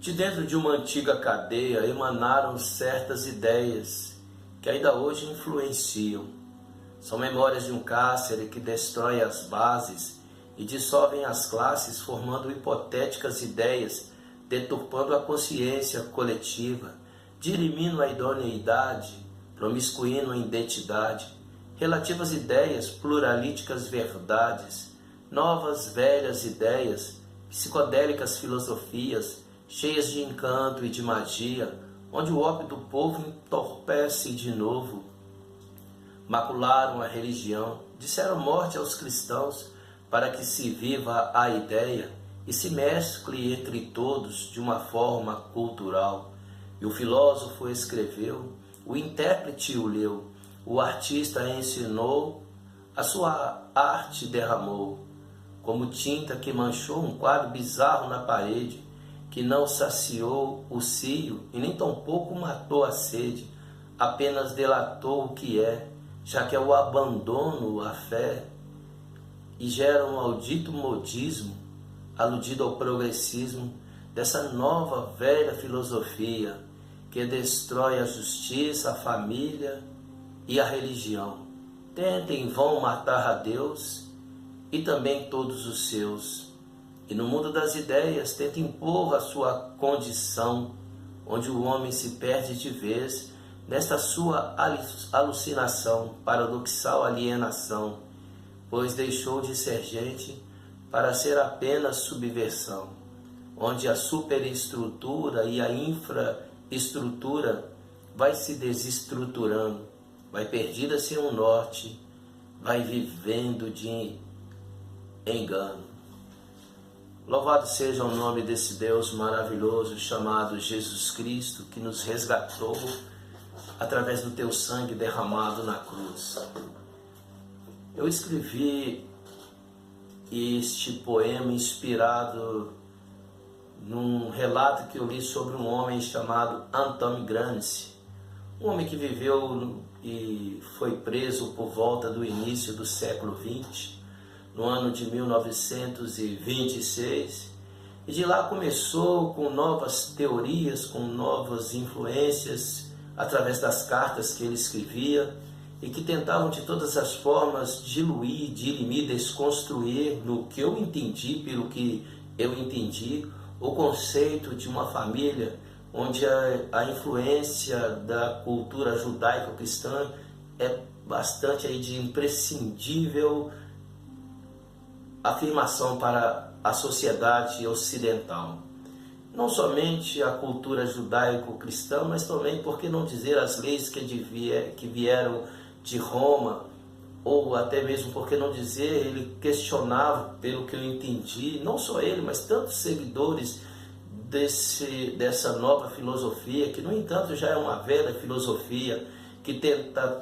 De dentro de uma antiga cadeia emanaram certas ideias que ainda hoje influenciam. São memórias de um cárcere que destrói as bases e dissolvem as classes, formando hipotéticas ideias, deturpando a consciência coletiva, dirimindo a idoneidade, promiscuindo a identidade, relativas ideias, pluralíticas verdades, novas velhas ideias, psicodélicas filosofias, cheias de encanto e de magia, onde o ópio do povo entorpece de novo. Macularam a religião, disseram morte aos cristãos, para que se viva a ideia e se mescle entre todos de uma forma cultural. E o filósofo escreveu, o intérprete o leu, o artista ensinou, a sua arte derramou, como tinta que manchou um quadro bizarro na parede, que não saciou o cio e nem tampouco matou a sede, apenas delatou o que é, já que é o abandono à fé, e gera um maldito modismo, aludido ao progressismo, dessa nova velha filosofia, que destrói a justiça, a família e a religião. Tentem vão matar a Deus e também todos os seus. E no mundo das ideias, tenta impor a sua condição, onde o homem se perde de vez nesta sua alucinação, paradoxal alienação, pois deixou de ser gente para ser apenas subversão, onde a superestrutura e a infraestrutura vai se desestruturando, vai perdida sem um norte, vai vivendo de engano. Louvado seja o nome desse Deus maravilhoso chamado Jesus Cristo, que nos resgatou através do teu sangue derramado na cruz. Eu escrevi este poema inspirado num relato que eu li sobre um homem chamado Antônio Gramsci, um homem que viveu e foi preso por volta do início do século XX, no ano de 1926, e de lá começou com novas teorias, com novas influências, através das cartas que ele escrevia, e que tentavam de todas as formas diluir, dirimir, desconstruir, no que eu entendi, pelo que eu entendi, o conceito de uma família onde a influência da cultura judaico-cristã é bastante aí de imprescindível afirmação para a sociedade ocidental. Não somente a cultura judaico-cristã, mas também, por que não dizer, as leis que vieram de Roma, ou até mesmo, por que não dizer, ele questionava, pelo que eu entendi, não só ele, mas tantos seguidores dessa nova filosofia, que no entanto já é uma velha filosofia, que tenta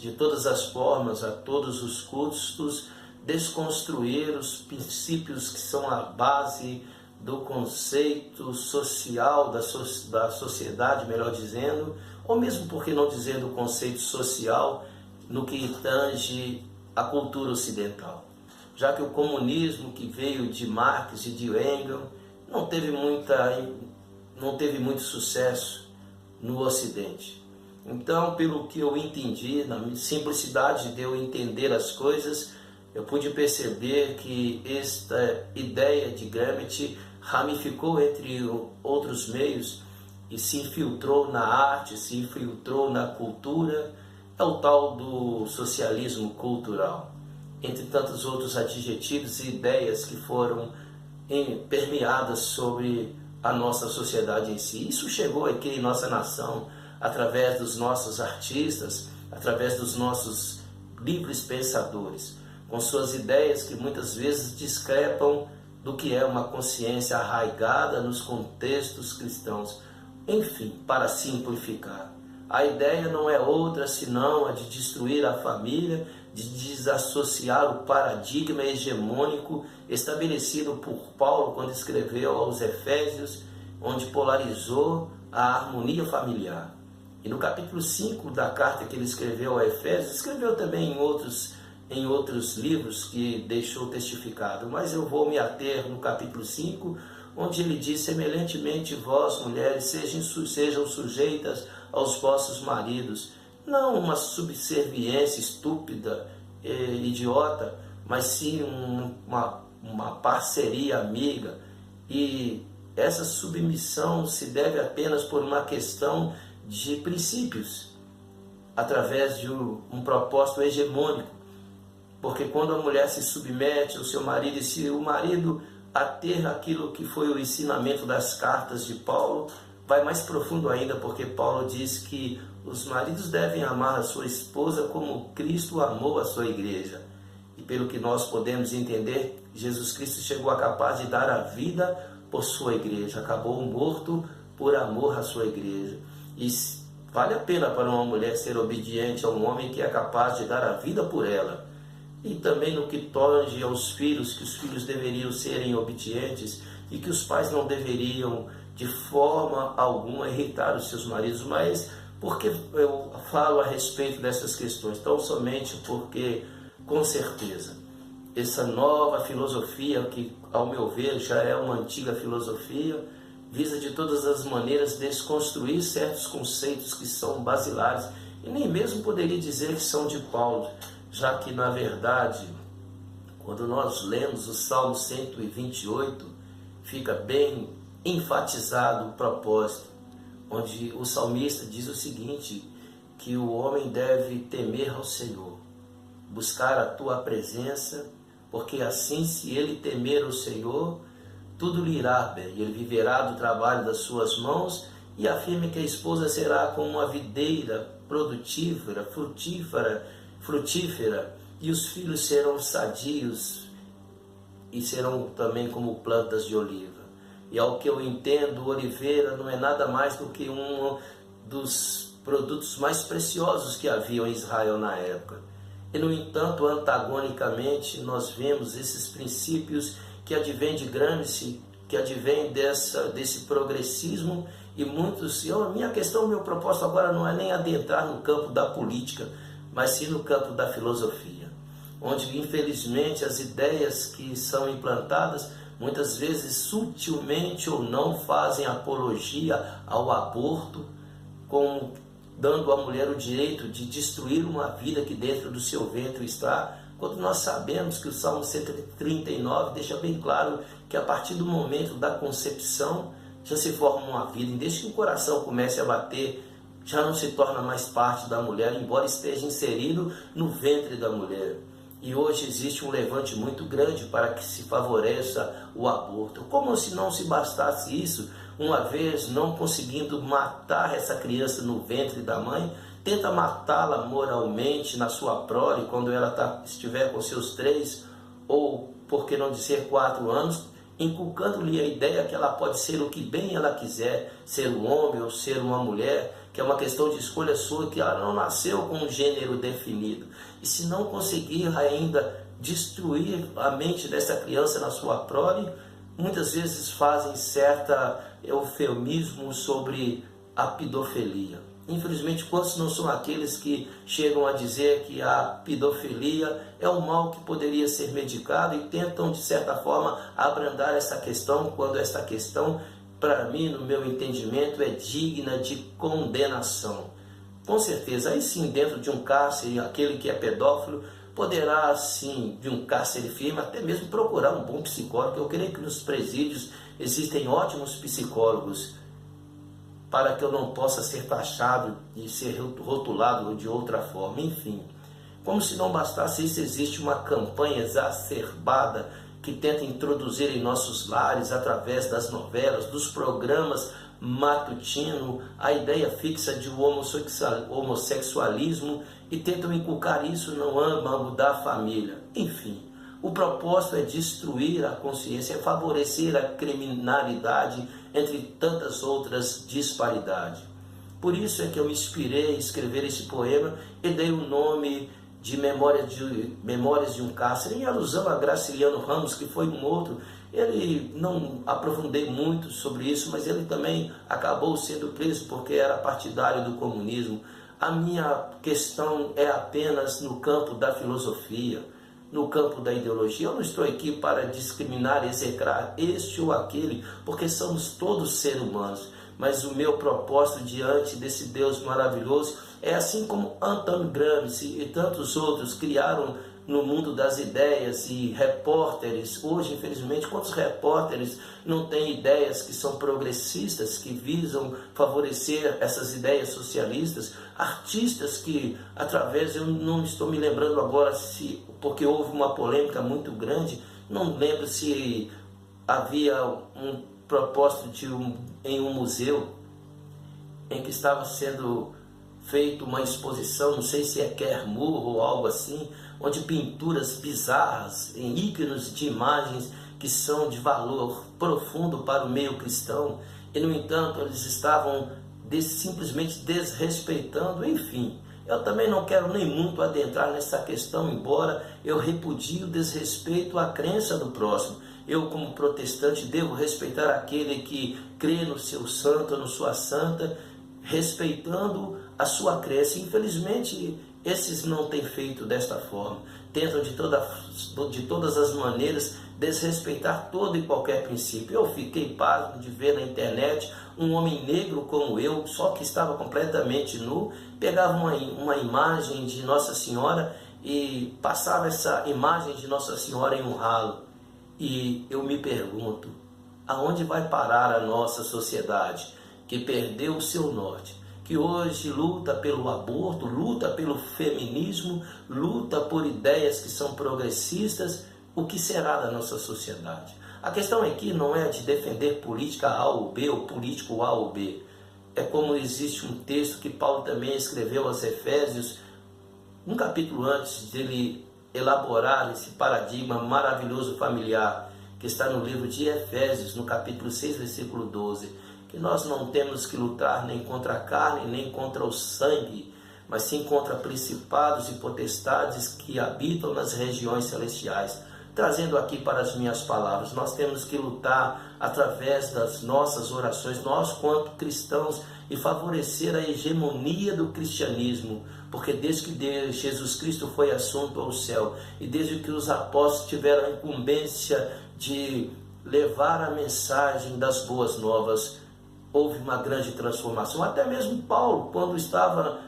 de todas as formas, a todos os custos, desconstruir os princípios que são a base do conceito social da sociedade, melhor dizendo, ou mesmo, por que não dizer, do conceito social no que tange a cultura ocidental. Já que o comunismo, que veio de Marx e de Engels, não teve muito sucesso no Ocidente. Então, pelo que eu entendi, na simplicidade de eu entender as coisas, eu pude perceber que esta ideia de Gramsci ramificou entre outros meios e se infiltrou na arte, se infiltrou na cultura, é o tal do socialismo cultural, entre tantos outros adjetivos e ideias que foram permeadas sobre a nossa sociedade em si. Isso chegou aqui em nossa nação através dos nossos artistas, através dos nossos livres pensadores, com suas ideias que muitas vezes discrepam do que é uma consciência arraigada nos contextos cristãos. Enfim, para simplificar, a ideia não é outra senão a de destruir a família, de desassociar o paradigma hegemônico estabelecido por Paulo quando escreveu aos Efésios, onde polarizou a harmonia familiar. E no capítulo 5 da carta que ele escreveu a Efésios, escreveu também em outros livros que deixou testificado, mas eu vou me ater no capítulo 5, onde ele diz: semelhantemente vós, mulheres, sejam sujeitas aos vossos maridos, não uma subserviência estúpida, idiota, mas sim uma parceria amiga. E essa submissão se deve apenas por uma questão de princípios, através de um propósito hegemônico. Porque quando a mulher se submete ao seu marido, e se o marido ater aquilo que foi o ensinamento das cartas de Paulo, vai mais profundo ainda, porque Paulo diz que os maridos devem amar a sua esposa como Cristo amou a sua igreja. E pelo que nós podemos entender, Jesus Cristo chegou a capaz de dar a vida por sua igreja, acabou morto por amor à sua igreja. E vale a pena para uma mulher ser obediente a um homem que é capaz de dar a vida por ela. E também no que tange aos filhos, que os filhos deveriam serem obedientes e que os pais não deveriam de forma alguma irritar os seus maridos. Mas por que eu falo a respeito dessas questões? Tão somente porque, com certeza, essa nova filosofia, que ao meu ver já é uma antiga filosofia, visa de todas as maneiras desconstruir certos conceitos que são basilares, e nem mesmo poderia dizer que são de Paulo, já que, na verdade, quando nós lemos o Salmo 128, fica bem enfatizado o propósito, onde o salmista diz o seguinte, que o homem deve temer ao Senhor, buscar a tua presença, porque assim, se ele temer o Senhor, tudo lhe irá bem, ele viverá do trabalho das suas mãos, e afirma que a esposa será como uma videira produtífera, frutífera, e os filhos serão sadios e serão também como plantas de oliva. E ao que eu entendo, oliveira não é nada mais do que um dos produtos mais preciosos que havia em Israel na época. E, no entanto, antagonicamente, nós vemos esses princípios que advêm de Gramsci, que advêm desse progressismo, e muitos... a minha questão, o meu propósito agora não é nem adentrar no campo da política, mas sim no campo da filosofia, onde, infelizmente, as ideias que são implantadas, muitas vezes sutilmente ou não, fazem apologia ao aborto, como dando à mulher o direito de destruir uma vida que dentro do seu ventre está, quando nós sabemos que o Salmo 139 deixa bem claro que a partir do momento da concepção já se forma uma vida, e desde que o coração comece a bater, já não se torna mais parte da mulher, embora esteja inserido no ventre da mulher. E hoje existe um levante muito grande para que se favoreça o aborto. Como se não se bastasse isso, uma vez não conseguindo matar essa criança no ventre da mãe, tenta matá-la moralmente na sua prole, quando ela estiver com seus 3 ou, por que não dizer, 4 anos, inculcando-lhe a ideia que ela pode ser o que bem ela quiser, ser um homem ou ser uma mulher, que é uma questão de escolha sua, que ela não nasceu com um gênero definido. E se não conseguir ainda destruir a mente dessa criança na sua prole, muitas vezes fazem certa eufemismo sobre a pedofilia. Infelizmente, quantos não são aqueles que chegam a dizer que a pedofilia é um mal que poderia ser medicado e tentam, de certa forma, abrandar essa questão, quando essa questão, para mim, no meu entendimento, é digna de condenação. Com certeza, aí sim, dentro de um cárcere, aquele que é pedófilo poderá, sim, de um cárcere firme, até mesmo procurar um bom psicólogo. Eu creio que nos presídios existem ótimos psicólogos, para que eu não possa ser taxado e ser rotulado de outra forma. Enfim, como se não bastasse isso, existe uma campanha exacerbada que tenta introduzir em nossos lares, através das novelas, dos programas matutinos, a ideia fixa de homossexualismo, e tentam inculcar isso no âmago da família. Enfim, o propósito é destruir a consciência, é favorecer a criminalidade, entre tantas outras disparidades. Por isso é que eu me inspirei em escrever esse poema e dei o nome de Memórias de um Cárcere, em alusão a Graciliano Ramos, que foi um outro. Ele, não aprofundei muito sobre isso, mas ele também acabou sendo preso porque era partidário do comunismo. A minha questão é apenas no campo da filosofia, no campo da ideologia. Eu não estou aqui para discriminar, execrar este ou aquele, porque somos todos seres humanos. Mas o meu propósito diante desse Deus maravilhoso é assim como Anton Gramsci e tantos outros criaram no mundo das ideias e repórteres. Hoje, infelizmente, quantos repórteres não têm ideias que são progressistas, que visam favorecer essas ideias socialistas? Artistas que, através, eu não estou me lembrando agora, porque houve uma polêmica muito grande, não lembro se havia um propósito em um museu em que estava sendo feita uma exposição, não sei se é Kermur ou algo assim, onde pinturas bizarras, ícones de imagens que são de valor profundo para o meio cristão, e no entanto eles estavam simplesmente desrespeitando, enfim. Eu também não quero nem muito adentrar nessa questão, embora eu repudie o desrespeito à crença do próximo. Eu, como protestante, devo respeitar aquele que crê no seu santo, na sua santa, respeitando a sua crença. Infelizmente, esses não têm feito desta forma. Tentam de todas as maneiras desrespeitar todo e qualquer princípio. Eu fiquei pasmo de ver na internet um homem negro como eu, só que estava completamente nu, pegava uma imagem de Nossa Senhora e passava essa imagem de Nossa Senhora em um ralo. E eu me pergunto, aonde vai parar a nossa sociedade que perdeu o seu norte, que hoje luta pelo aborto, luta pelo feminismo, luta por ideias que são progressistas? O que será da nossa sociedade? A questão aqui não é de defender política A ou B, ou político A ou B. É como existe um texto que Paulo também escreveu aos Efésios, um capítulo antes dele elaborar esse paradigma maravilhoso familiar, que está no livro de Efésios, no capítulo 6, versículo 12, que nós não temos que lutar nem contra a carne, nem contra o sangue, mas sim contra principados e potestades que habitam nas regiões celestiais. Trazendo aqui para as minhas palavras, nós temos que lutar através das nossas orações, nós quanto cristãos, e favorecer a hegemonia do cristianismo, porque desde que Jesus Cristo foi assunto ao céu, e desde que os apóstolos tiveram a incumbência de levar a mensagem das boas novas, houve uma grande transformação. Até mesmo Paulo, quando estava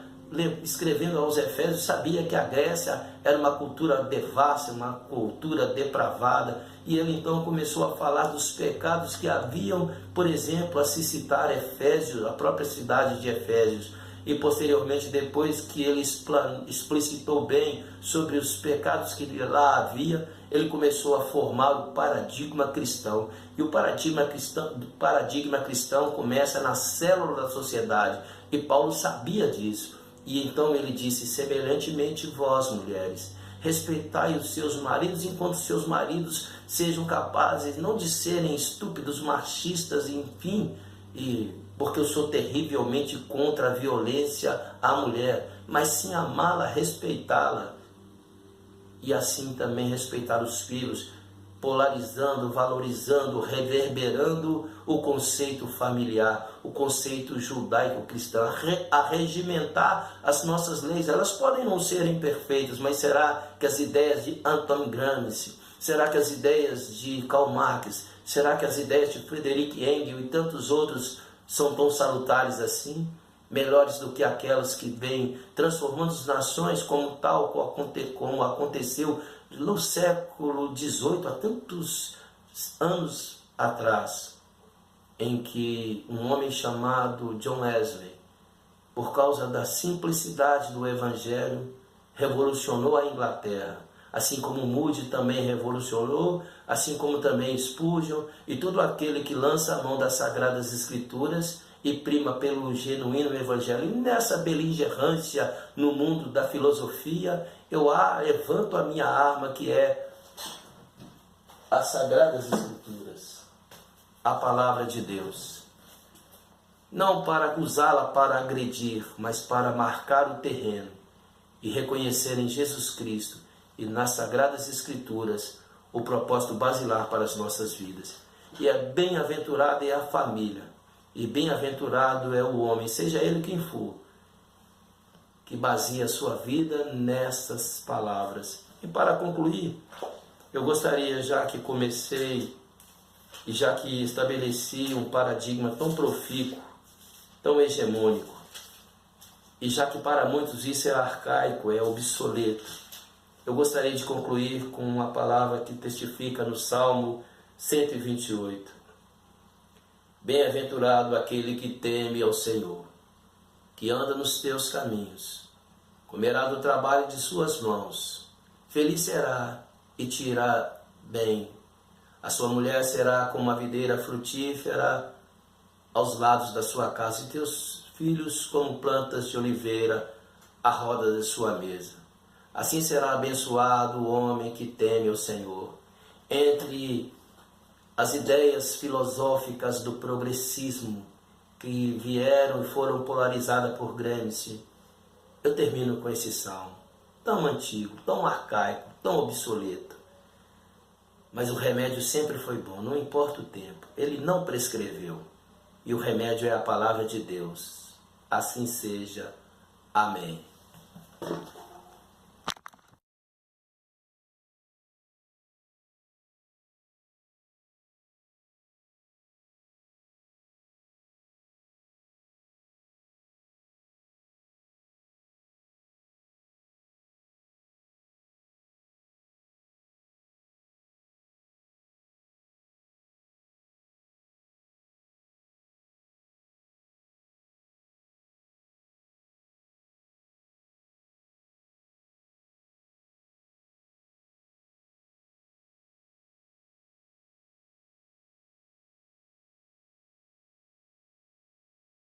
escrevendo aos Efésios, sabia que a Grécia era uma cultura devassa, uma cultura depravada, e ele então começou a falar dos pecados que haviam, por exemplo, a se citar Efésios, a própria cidade de Efésios, e posteriormente, depois que ele explicitou bem sobre os pecados que lá havia, ele começou a formar o paradigma cristão. E o paradigma cristão começa na célula da sociedade, e Paulo sabia disso. E então ele disse, semelhantemente vós, mulheres, respeitai os seus maridos, enquanto seus maridos sejam capazes não de serem estúpidos, machistas, enfim, porque eu sou terrivelmente contra a violência à mulher, mas sim amá-la, respeitá-la, e assim também respeitar os filhos, polarizando, valorizando, reverberando o conceito familiar, o conceito judaico-cristão, a regimentar as nossas leis. Elas podem não serem perfeitas, mas será que as ideias de Anton Gramsci, será que as ideias de Karl Marx, será que as ideias de Friedrich Engels e tantos outros são tão salutares assim? Melhores do que aquelas que vêm transformando as nações como como aconteceu no século XVIII, há tantos anos atrás, em que um homem chamado John Wesley, por causa da simplicidade do Evangelho, revolucionou a Inglaterra, assim como Moody também revolucionou, assim como também Spurgeon, e todo aquele que lança a mão das Sagradas Escrituras e prima pelo genuíno Evangelho. E nessa beligerância no mundo da filosofia, eu levanto a minha arma, que é as Sagradas Escrituras, a Palavra de Deus. Não para usá-la para agredir, mas para marcar o terreno e reconhecer em Jesus Cristo e nas Sagradas Escrituras o propósito basilar para as nossas vidas. E bem-aventurada é a família, e bem-aventurado é o homem, seja ele quem for, que baseia a sua vida nessas palavras. E para concluir, eu gostaria, já que comecei e já que estabeleci um paradigma tão profícuo, tão hegemônico, e já que para muitos isso é arcaico, é obsoleto, eu gostaria de concluir com uma palavra que testifica no Salmo 128. Bem-aventurado aquele que teme ao Senhor, que anda nos teus caminhos, comerá do trabalho de suas mãos, feliz será e te irá bem. A sua mulher será como uma videira frutífera aos lados da sua casa, e teus filhos como plantas de oliveira à roda da sua mesa. Assim será abençoado o homem que teme ao Senhor. Entre as ideias filosóficas do progressismo que vieram e foram polarizadas por Gramsci, eu termino com esse salmo, tão antigo, tão arcaico, tão obsoleto. Mas o remédio sempre foi bom, não importa o tempo. Ele não prescreveu. E o remédio é a palavra de Deus. Assim seja. Amém.